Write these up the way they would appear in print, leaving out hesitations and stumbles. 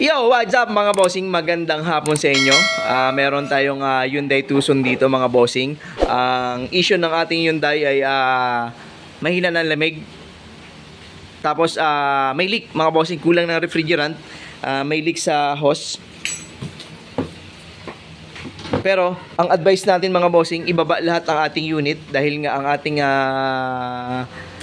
Yo, what's up mga bossing? Magandang hapon sa inyo. Meron tayong Hyundai Tucson dito mga bossing. Ang issue ng ating Hyundai ay mahina ng lamig. Tapos may leak mga bossing, kulang ng refrigerant. May leak sa hose. Pero ang advice natin mga bossing, ibaba lahat ang ating unit dahil nga ang ating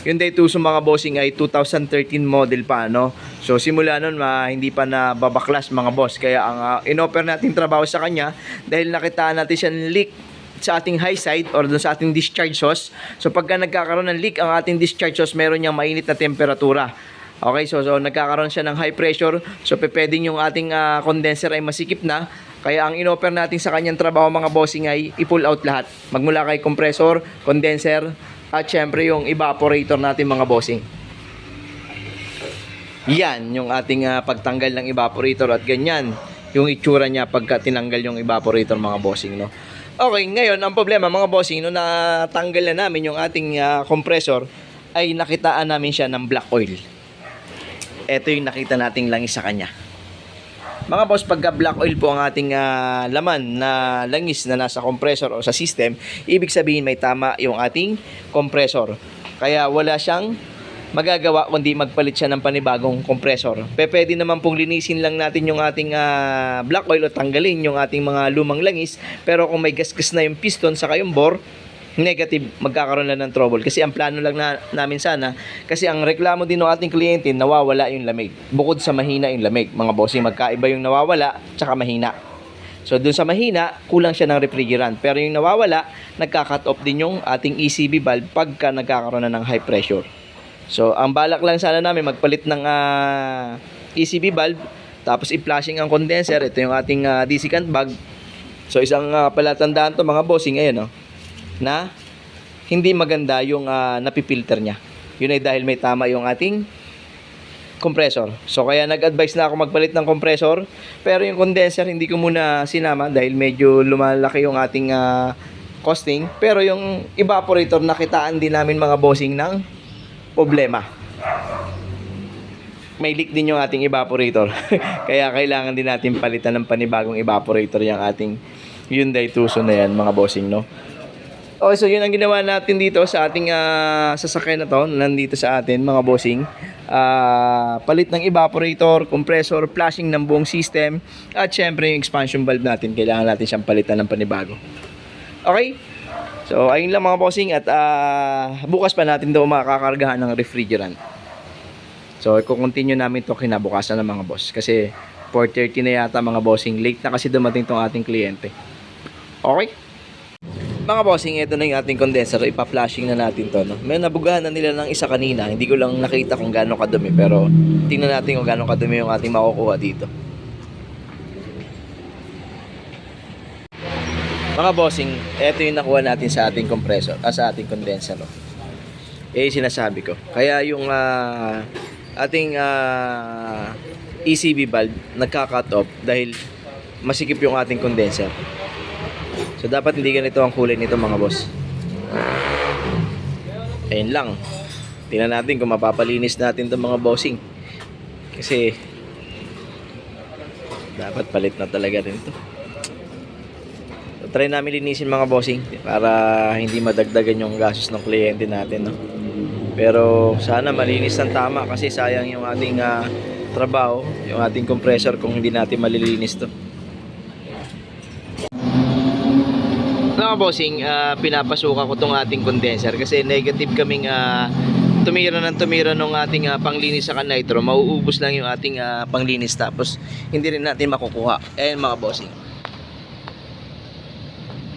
Hyundai Tucson mga bossing ay 2013 model pa, no? So simula nun hindi pa na babaklas mga boss. Kaya ang in-offer natin trabaho sa kanya dahil nakitaan natin siya ng leak sa ating high side or sa ating discharge hose. So pagka nagkakaroon ng leak ang ating discharge hose, meron niyang mainit na temperatura. Okay, so nagkakaroon siya ng high pressure. So pwedeng yung ating condenser ay masikip na. Kaya ang in-offer natin sa kanyang trabaho mga bossing ay i-pull out lahat. Magmula kay compressor, condenser, at syempre yung evaporator natin mga bossing. Yan yung ating pagtanggal ng evaporator at ganyan yung itsura niya pagka tinanggal yung evaporator mga bossing, no? Okay, ngayon ang problema mga bossing, no, natanggal na namin yung ating compressor, ay nakitaan namin siya ng black oil. Ito yung nakita nating langis sa kanya. Mga boss, pagka black oil po ang ating laman na langis na nasa compressor o sa system, ibig sabihin may tama yung ating compressor. Kaya wala siyang magagawa kundi magpalit siya ng panibagong compressor. Pwede naman pong linisin lang natin yung ating black oil o tanggalin yung ating mga lumang langis. Pero kung may gasgas na yung piston sa yung bore, negative, magkakaroon lang ng trouble. Kasi ang plano lang namin sana, kasi ang reklamo din ng ating kliyente, nawawala yung lamig. Bukod sa mahina yung lamig, mga bossing, magkaiba yung nawawala, tsaka mahina. So, dun sa mahina, kulang siya ng refrigerant. Pero yung nawawala, nagka-cut off din yung ating ECB valve pagka nagkakaroon na ng high pressure. So, ang balak lang sana namin, magpalit ng ECB valve, tapos i-flushing ang condenser. Ito yung ating DC cant bag. So, isang palatandaan to mga bossing, ayun, no? Na hindi maganda yung napipilter niya. Yun ay dahil may tama yung ating compressor. So kaya nag-advise na ako magpalit ng compressor, pero yung condenser hindi ko muna sinama dahil medyo lumalaki yung ating costing. Pero yung evaporator nakitaan din namin mga bossing ng problema. May leak din yung ating evaporator. Kaya kailangan din natin palitan ng panibagong evaporator yung ating Hyundai Tucson na yan mga bossing, no? Okay, so yun ang ginawa natin dito sa ating sasakyan na to, nandito sa atin mga bossing. Palit ng evaporator, compressor, flushing ng buong system, at syempre yung expansion valve natin, kailangan natin siyang palitan ng panibago. Okay? So ayun lang mga bossing, at bukas pa natin daw makakargahan ng refrigerant. So i-continue namin to kinabukasan ng mga boss, kasi 4:30 na yata mga bossing, late na kasi dumating tong ating kliyente. Okay? Mga bossing, ito na yung ating condenser. Ipa-flashing na natin to, no? May nabugahan na nila ng isa kanina. Hindi ko lang nakita kung gaano kadumi, pero tingnan natin kung gaano kadumi yung ating makukuha dito. Mga bossing, ito yung nakuha natin sa ating compressor, sa ating condenser, no? Sinasabi ko. Kaya yung ating ECB valve nagka-cut off dahil masikip yung ating condenser. So dapat hindi ganito ang kulay nito mga boss. Ayun lang. Tingnan natin kung mapapalinis natin itong mga bossing. Kasi dapat palit na talaga rin ito. So, try namin linisin mga bossing para hindi madagdagan yung gastos ng kliyente natin, no? Pero sana malinis ng tama kasi sayang yung ating trabaho, yung ating compressor kung hindi natin malilinis to. Mga bossing, pinapasuka ko tong ating condenser kasi negative kaming tumira nung ating panglinis sa nitro. Mauubos lang yung ating panglinis tapos hindi rin natin makukuha. Ayan mga bossing,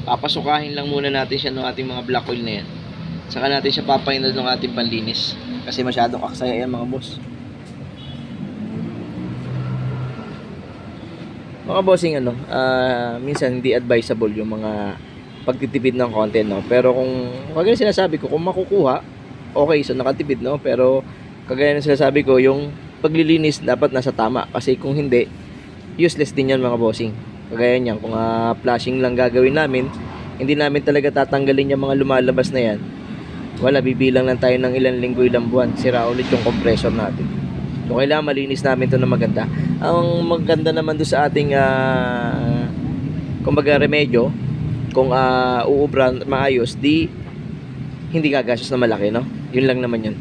papasukahin lang muna natin siya ng ating mga black oil na yan, saka natin siya papainod ng ating panlinis kasi masyadong aksaya yan mga boss. Mga bossing, minsan hindi advisable yung mga pagtitipid ng content, no? Pero kung kagaya sinasabi ko, kung makukuha, okay, so nakatipid, no? Pero kagaya ng sinasabi ko, yung paglilinis dapat nasa tama kasi kung hindi, useless din yan mga bossing. Kagaya niyan, kung flashing lang gagawin namin, hindi namin talaga tatanggalin yung mga lumalabas na yan, wala, bibilang lang tayo ng ilang linggo, ilang buwan, sira ulit yung compressor natin. So kailangan malinis namin to na maganda. Ang maganda naman doon sa ating kumbaga remedyo, kung uubra maayos, di hindi gagastos na malaki, no? Yun lang naman yun.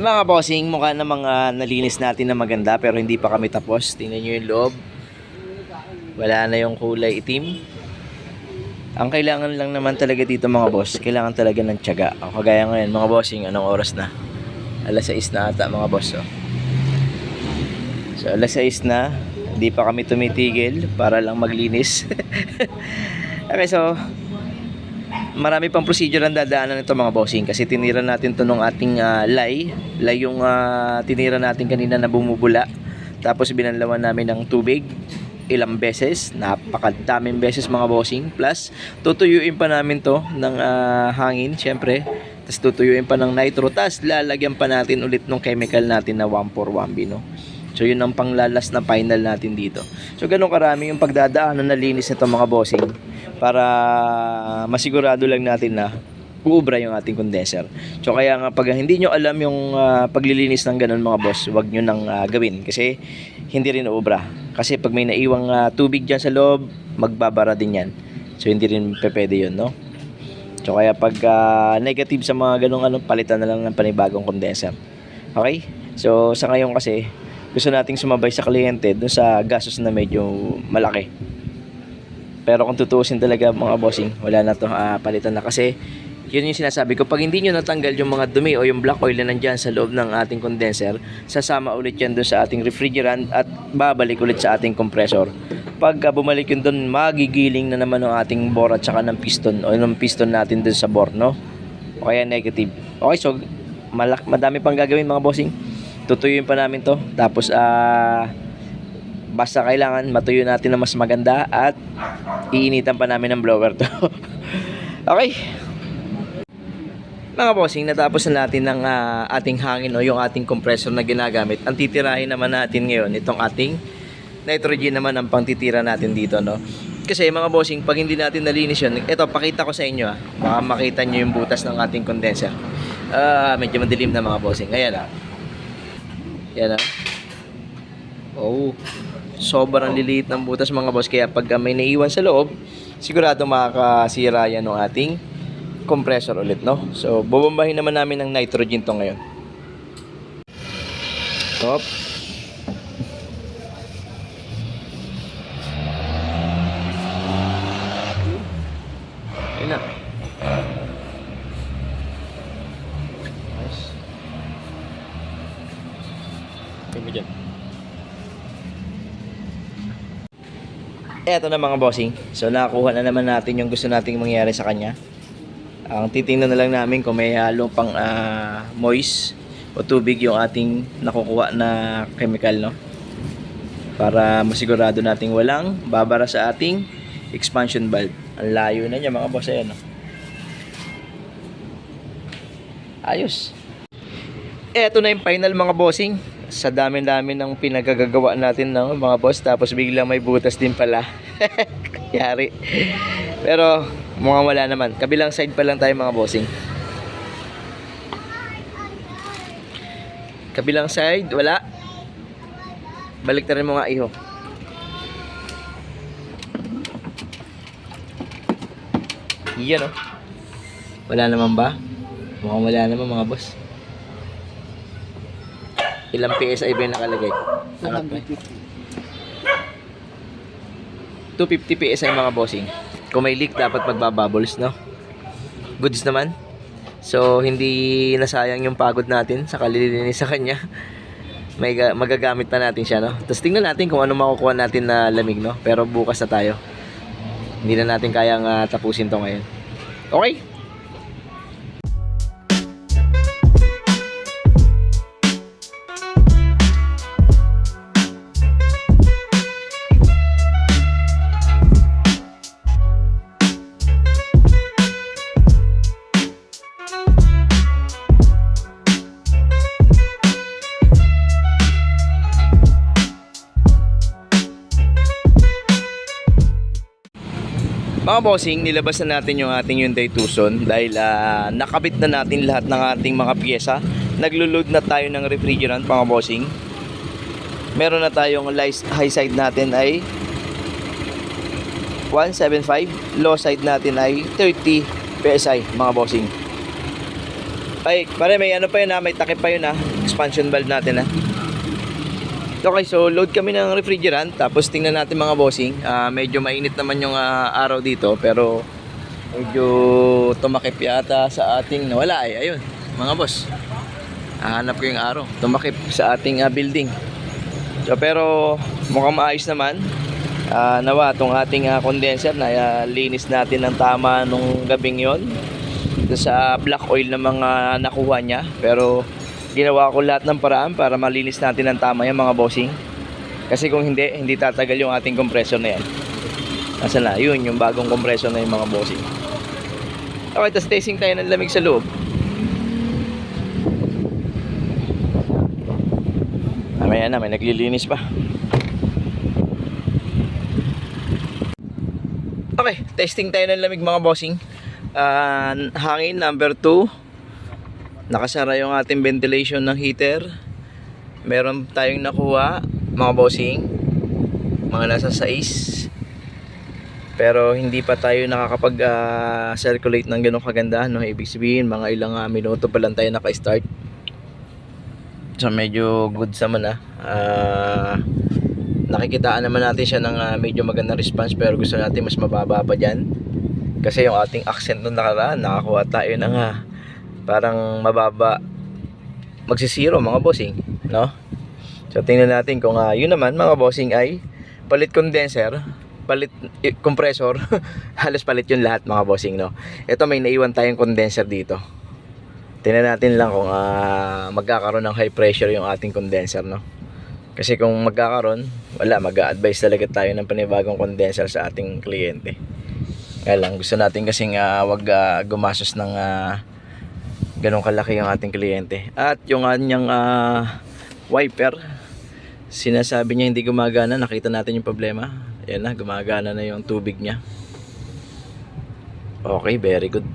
Yung mga bossing, mukha na mga nalinis natin na maganda pero hindi pa kami tapos. Tingnan nyo yung loob. Wala na yung kulay itim. Ang kailangan lang naman talaga dito mga boss, kailangan talaga ng tiyaga. O, kagaya ngayon mga bossing, anong oras na? Alas 6 na ata mga boss. Oh. So alas 6 na, hindi pa kami tumitigil para lang maglinis. Okay, so marami pang procedure ang dadaanan nito mga bossing kasi tinira natin to nung ating lay yung tinira natin kanina na bumubula, tapos binanlawan namin ng tubig ilang beses, napakadaming beses mga bossing, plus tutuyuin pa namin to ng hangin syempre, tapos tutuyuin pa ng nitro, tapos lalagyan pa natin ulit ng chemical natin na 141B, no? So yun ang panglalas na final natin dito. So ganun karami yung pagdadaanan na linis nito mga bossing para masigurado lang natin na uubra yung ating condenser. So kaya nga pag hindi nyo alam yung paglilinis ng ganun mga boss, wag nyo nang gawin kasi hindi rin uubra. Kasi pag may naiwang tubig dyan sa loob, magbabara din yan. So hindi rin pwede yun, no? So kaya pag negative sa mga ganung palitan na lang ng panibagong condenser. Okay? So sa ngayon kasi gusto nating sumabay sa kliyente dun sa gastos na medyo malaki. Pero kung tutuusin talaga mga bossing, wala na to palitan na kasi yun yung sinasabi ko, pag hindi nyo natanggal yung mga dumi o yung black oil na nandyan sa loob ng ating condenser, sasama ulit yan dun sa ating refrigerant at babalik ulit sa ating compressor. Pagka bumalik yun dun, magigiling na naman ng ating bore at saka ng piston o ng piston natin dun sa bore, no? O kaya negative. Okay, so madami pang gagawin mga bossing. Tutuyuin pa namin to, tapos basta kailangan matuyo natin na mas maganda at iinitan pa namin ng blower to. Okay mga bossing, natapos na natin ng ating hangin o yung ating compressor na ginagamit. Ang titirahin naman natin ngayon itong ating nitrogen naman ang pangtitira natin dito, no? Kasi mga bossing, pag hindi natin nalinis yun, ito pakita ko sa inyo baka makita nyo yung butas ng ating condenser. Medyo madilim na mga bossing. Ayan yan oh, sobrang liliit ng butas mga boss, kaya pag may naiwan sa loob, sigurado makakasira yan ng ating compressor ulit, no? So bubombahin naman namin ng nitrogen to ngayon. Stop. Ayun na. Eto na mga bossing. So nakakuha na naman natin yung gusto nating mangyari sa kanya. Ang titingnan na lang namin kung may halo pang moist o tubig yung ating nakukuha na chemical, no? Para masigurado nating walang babara sa ating expansion valve. Ang layo na niya mga boss, ayan, no? Ayos. Eto na yung final mga bossing. Sa dami-dami ng pinagagagawa natin ng mga boss, tapos biglang may butas din pala. Yari. Pero mukhang wala naman. Kabilang side pa lang tayo mga bossing. Kabilang side, wala. Balik na rin mo nga, iho. Yan, oh. Wala naman ba? Mukhang wala naman mga boss. Ilang PSI ba yung nakalagay? 250 PSI mga bossing. Kung may leak dapat magbabubbles, no? Goods naman. So hindi nasayang yung pagod natin sa kalilinis sa kanya. Magagamit pa natin siya, no? Tapos tingnan natin kung ano makukuha natin na lamig, no? Pero bukas na tayo. Hindi na natin kayang tapusin to ngayon. Okay? Mga bossing, nilabas na natin yung ating Hyundai Tucson dahil nakabit na natin lahat ng ating mga pyesa. Naglo-load na tayo ng refrigerant mga bossing. Meron na tayong high side natin ay 175, low side natin ay 30 PSI mga bossing. Ay, pare may ano pa yun may takip pa yun expansion valve natin Okay, so load kami ng refrigerant. Tapos tingnan natin mga bossing. Medyo mainit naman yung araw dito. Pero medyo tumakip yata sa ating nawala ayun, mga boss. Hanap ko yung araw. Tumakip sa ating building. So pero mukhang maayos naman. Nawa itong ating condenser na linis natin ng tama nung gabing yon. Sa black oil na mga nakuha niya. Pero ginawa ko lahat ng paraan para malinis natin ng tama yan mga bossing. Kasi kung hindi tatagal yung ating compressor na yan. Nasaan na? Yun, yung bagong compressor na yung mga bossing. Okay, tapos tasting tayo ng lamig sa loob. Mamaya na, may naglilinis pa. Okay, testing tayo ng lamig mga bossing. Hangin number 2. Nakasara yung ating ventilation ng heater. Meron tayong nakuha mga bossing, mga nasa 6. Pero hindi pa tayo nakakapag circulate ng ganong kaganda, no? Ibig sabihin mga ilang minuto pa lang tayo naka-start. So medyo good naman nakikitaan naman natin siya ng medyo magandang response. Pero gusto natin mas mababa pa dyan. Kasi yung ating accent nung nakaraan, nakakuha tayo ng parang mababa, magsisiro mga bossing, no? So tingnan natin kung yun naman mga bossing ay palit condenser, palit compressor. Halos palit yun lahat mga bossing, no? Ito may naiwan tayong condenser dito. Tingnan natin lang kung magkakaroon ng high pressure yung ating condenser, no? Kasi kung magkakaroon, wala, mag-a-advise talaga tayo ng panibagong condenser sa ating kliyente. Kaya lang gusto natin kasing wag gumastos ng ganong kalaki yung ating kliyente. At yung kanyang wiper, sinasabi niya hindi gumagana. Nakita natin yung problema. Ayan na, gumagana na yung tubig niya. Okay, very good.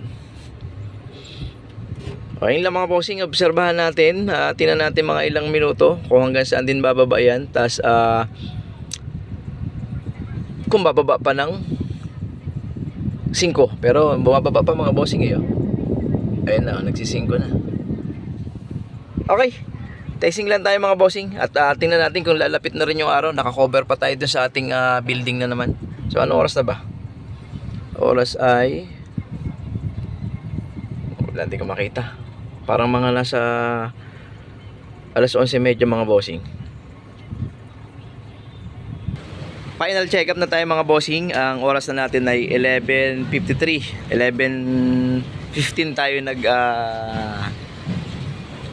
Okay lang mga bossing, obserbahan natin. Tingnan natin mga ilang minuto kung hanggang saan din bababa yan. Tapos kung bababa pa ng 5. Pero bumababa pa mga bossing Ayun na, nagsisingko na. Okay, testing lang tayo mga bossing. At tingnan natin kung lalapit na rin yung araw. Nakakover pa tayo dun sa ating building na naman. So ano oras na ba? Oras ay wala, hindi ko makita. Parang mga nasa alas 11:30 mga bossing. Final check-up na tayo mga bossing. Ang oras na natin ay 11:53. 11:15 tayo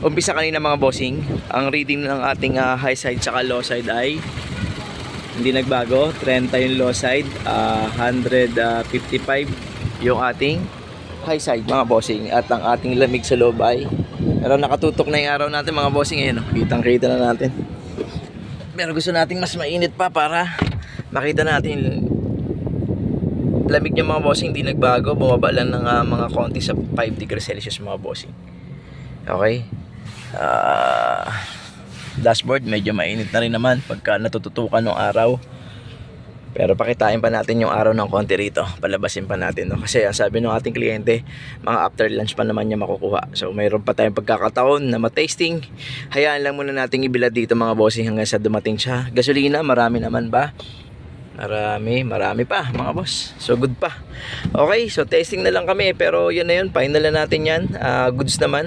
umpisa kanina mga bossing. Ang reading ng ating high side saka low side ay hindi nagbago. 30 yung low side, 155 yung ating high side mga bossing. At ang ating lamig sa loob ay pero nakatutok na yung araw natin mga bossing. Ayan, kitang kita na natin. Pero gusto nating mas mainit pa para makita natin lamig niya mga bossing. Hindi nagbago, bumaba lang ng mga konti sa 5 degrees Celsius mga bossing. Okay, dashboard medyo mainit na rin naman pagka natututukan ng araw. Pero pakitain pa natin yung araw ng konti rito, palabasin pa natin, no? Kasi ang sabi ng ating kliyente, mga after lunch pa naman niya makukuha. So mayroon pa tayong pagkakataon na matasting. Hayaan lang muna nating ibilad dito mga bossing hanggang sa dumating siya. Gasolina marami naman ba? Marami pa mga boss. So good pa. Okay, so testing na lang kami. Pero yun na yun, final na natin yan. Goods naman.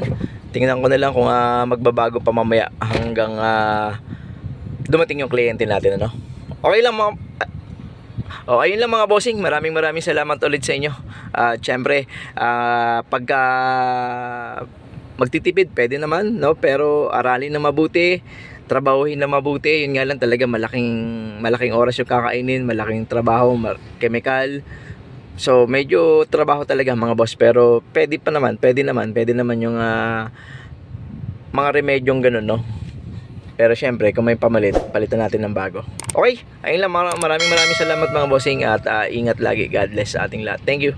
Tingnan ko na lang kung magbabago pa mamaya hanggang dumating yung kliyente natin, ano? Okay lang mga ayun lang mga bossing. Maraming salamat ulit sa inyo. Syempre, pagka magtitipid, pwede naman, no? Pero aralin na mabuti, trabahuhin na mabuti. Yun nga lang talaga, malaking oras yung kakainin, malaking trabaho, chemical. So medyo trabaho talaga mga boss, pero pwede naman yung mga remedyong ganun, no? Pero syempre, kung may pamalit, palitan natin ng bago. Okay, ayun lang, maraming salamat mga bossing at ingat lagi. God bless sa ating lahat. Thank you.